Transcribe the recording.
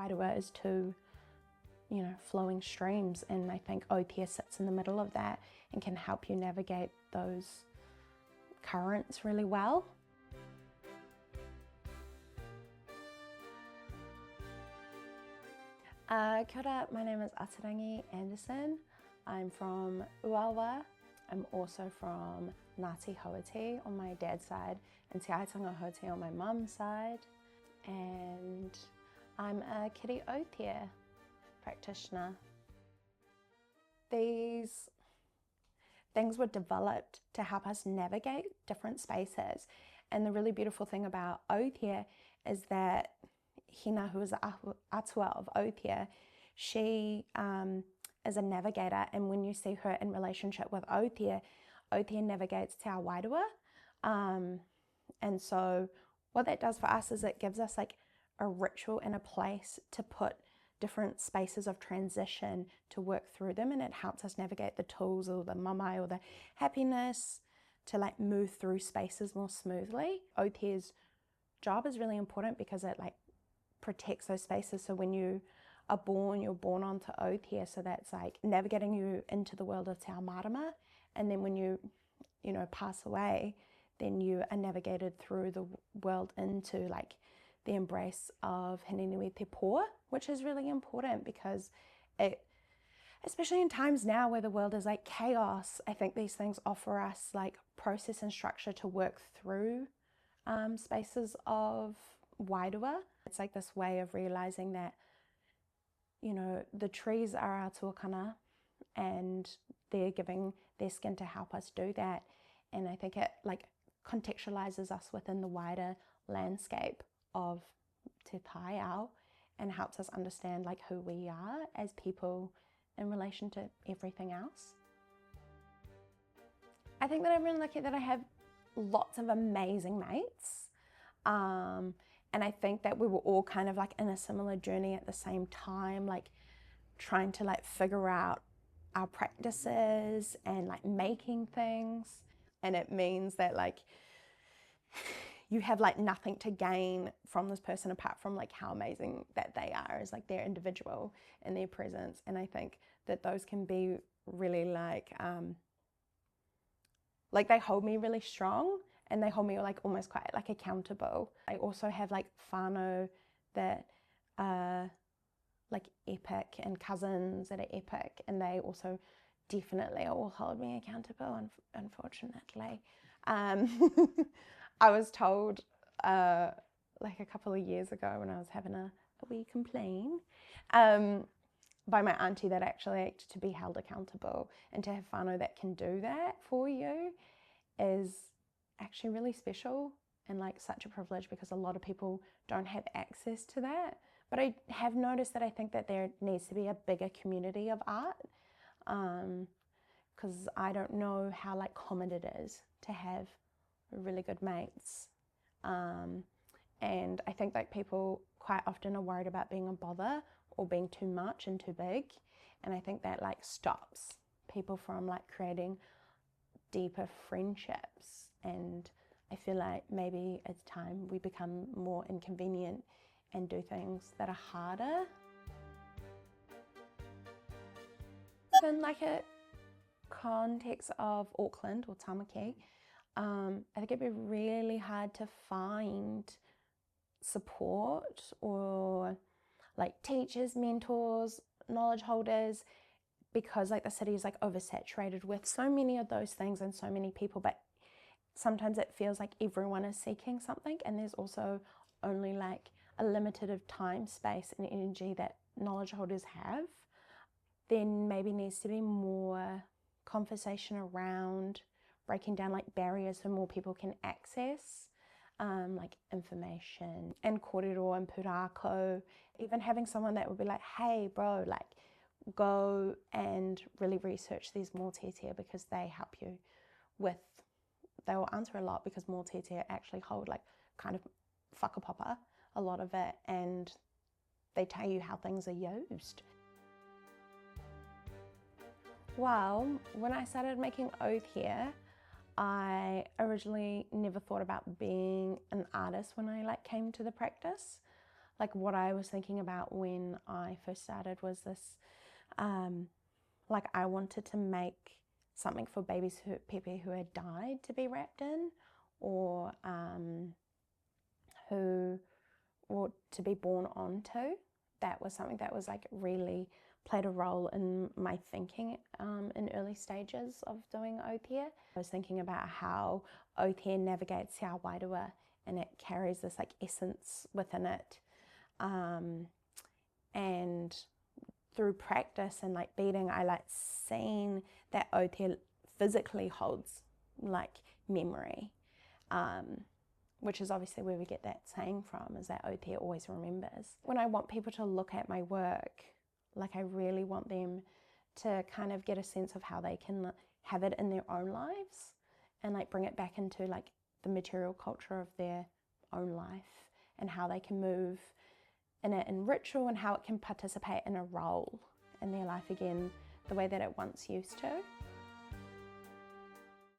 whairua is two, flowing streams, and I think Aute sits in the middle of that and can help you navigate those currents really well. Kia ora, my name is Atarangi Anderson. I'm from Uawa. I'm also from Ngāti Hauiti on my dad's side and Te Aitanga Hauiti on my mum's side. And I'm a kiriaute practitioner. These things were developed to help us navigate different spaces. And the really beautiful thing about Aute is that Hina, who is the atua of Aute, she is a navigator, and when you see her in relationship with Aute navigates te wairua. And so what that does for us is it gives us like a ritual and a place to put different spaces of transition to work through them, and it helps us navigate the tools or the mamae or the happiness to like move through spaces more smoothly. Aute's job is really important because it like protects those spaces. So when you are born, you're born onto Aute, so that's like navigating you into the world of te marama, and then when you pass away, then you are navigated through the world into like the embrace of Hine Whakamauāhua, which is really important because it, especially in times now where the world is like chaos, I think these things offer us like process and structure to work through spaces of wairua. It's like this way of realizing that, the trees are our tuakana and they're giving their skin to help us do that. And I think it like contextualizes us within the wider landscape of te taiao and helps us understand like who we are as people in relation to everything else. I think that I'm really lucky that I have lots of amazing mates. And I think that we were all kind of like in a similar journey at the same time, like trying to like figure out our practices and like making things. And it means that like you have like nothing to gain from this person apart from like how amazing that they are as like their individual and their presence. And I think that those can be really like they hold me really strong. And they hold me like almost quite like accountable. I also have like whānau that are like epic and cousins that are epic, and they also definitely all hold me accountable, unfortunately. I was told like a couple of years ago when I was having a wee complain by my auntie that actually to be held accountable and to have whānau that can do that for you is actually really special and like such a privilege, because a lot of people don't have access to that. But I have noticed that I think that there needs to be a bigger community of art, because I don't know how like common it is to have really good mates, and I think like people quite often are worried about being a bother or being too much and too big, and I think that like stops people from like creating deeper friendships. And I feel like maybe it's time we become more inconvenient and do things that are harder. In like a context of Auckland or Tamaki, I think it'd be really hard to find support or like teachers, mentors, knowledge holders, because like the city is like oversaturated with so many of those things and so many people. But sometimes it feels like everyone is seeking something, and there's also only like a limited of time, space and energy that knowledge holders have. There maybe needs to be more conversation around breaking down like barriers so more people can access like information and kōrero and pūrākau. Even having someone that would be like, hey bro, like go and really research these multidisciplinary, because they help you with, they will answer a lot, because multidisciplinary actually hold like kind of whakapapa, a lot of it, and they tell you how things are used. Well, when I started making Aute here, I originally never thought about being an artist when I like came to the practice. like what I was thinking about when I first started was this, like I wanted to make something for babies Pepe who had died to be wrapped in, or to be born onto. That was something that was like really played a role in my thinking in early stages of doing Aotea. I was thinking about how Aotea navigates He Wahine, and it carries this like essence within it. And through practice and like beading, I like seeing that Aotea physically holds like memory, which is obviously where we get that saying from, is that Aotea always remembers. When I want people to look at my work, like I really want them to kind of get a sense of how they can have it in their own lives and like bring it back into like the material culture of their own life, and how they can move in it in ritual, and how it can participate in a role in their life again the way that it once used to.